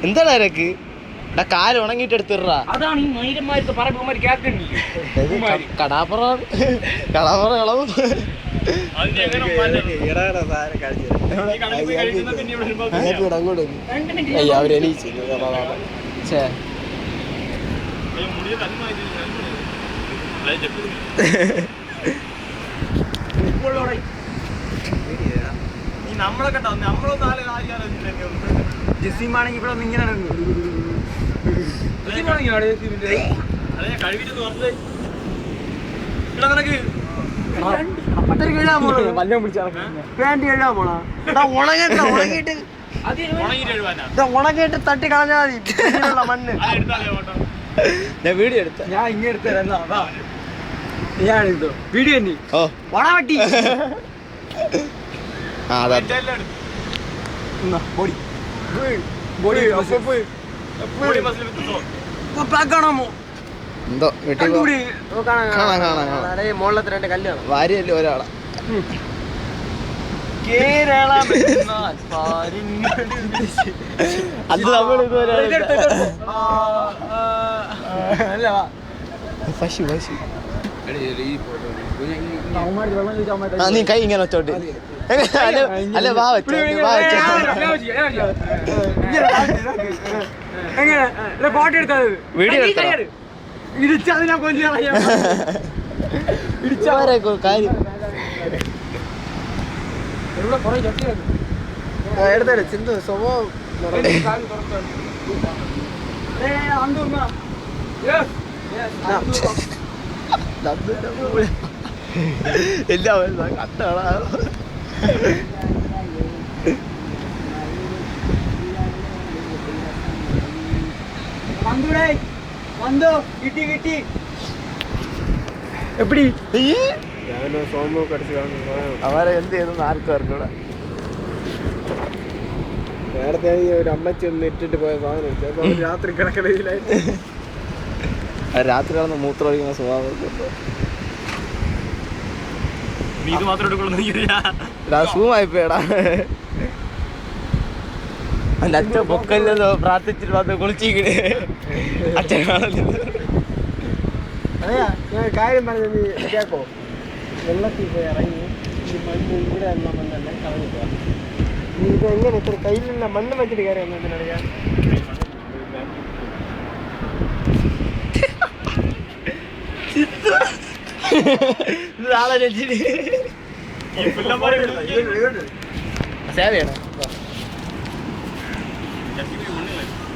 എന്താണ് നിനക്ക്? കാല് ഉണങ്ങിട്ട് എടുത്തിടാ. അതാണ് ഈ മൈരന്മാർക്ക് പറയുമ്പോൾ കടാപ്പുറ കളവ്. അവരെണീച്ചു നമ്മളൊക്കെ ജസീമാണെങ്കിൽ ഇവിടെ ഒന്ന് ഇങ്ങനെ ഉണങ്ങിട്ട് തട്ടി കളഞ്ഞാൽ മതി. ഞാൻ വീഡിയോ എടുത്ത ഞാൻ ഇങ്ങനെ എടുത്തോ വീഡിയോ തന്നെ വളവട്ടി എന്തോ മോളത്തെ രണ്ട് കല്യാണം ഭാര്യയല്ലേ ഒരാളാ. അത് നമ്മൾ ഇതുവരെ പശു നീ കൈ ഇങ്ങനെ വെച്ചോട്ട് അല്ല വാ വെച്ചോ ഫോട്ടോ എടുത്തത് വീഡിയോ ഇടിച്ചതിനെ കാര്യം എടുത്തേ ചിന്ത സ്വഭാവം എല്ലാവരും കട്ടാണ്. കിട്ടി എപ്പടി അവരെ എന്ത് ചെയ്തു ആർക്കും അറിഞ്ഞൂടാ. നേരത്തെ ഒരു അമ്മച്ചി ഒന്ന് ഇട്ടിട്ട് പോയ സാധനം രാത്രി കിടക്കണയിലായിട്ട് രാത്രി കിടന്ന് മൂത്രം ഒഴിക്കുന്ന സ്വഭാവം സൂമായിപ്പോടാ. അല്ല അച്ഛൻ പൊക്കല്ലോ പ്രാർത്ഥിച്ചിട്ട് വന്ന് കുളിച്ചിക്കണ്. അച്ഛൻ കാണുന്നില്ല. അതെയാ ഞാൻ കാര്യം പറഞ്ഞത് കേക്കോ. വെള്ളത്തിൽ പോയി ഇറങ്ങി ഈ മണ്ണ് ഇവിടെ എന്ന മണ്ണല്ലേ കളഞ്ഞിട്ട് നീ ഇത് എങ്ങനെ ഇത്ര കയ്യിലുള്ള മണ്ണ് വെച്ചിട്ട് കയറി എന്നറിയാം. സേവയാണ്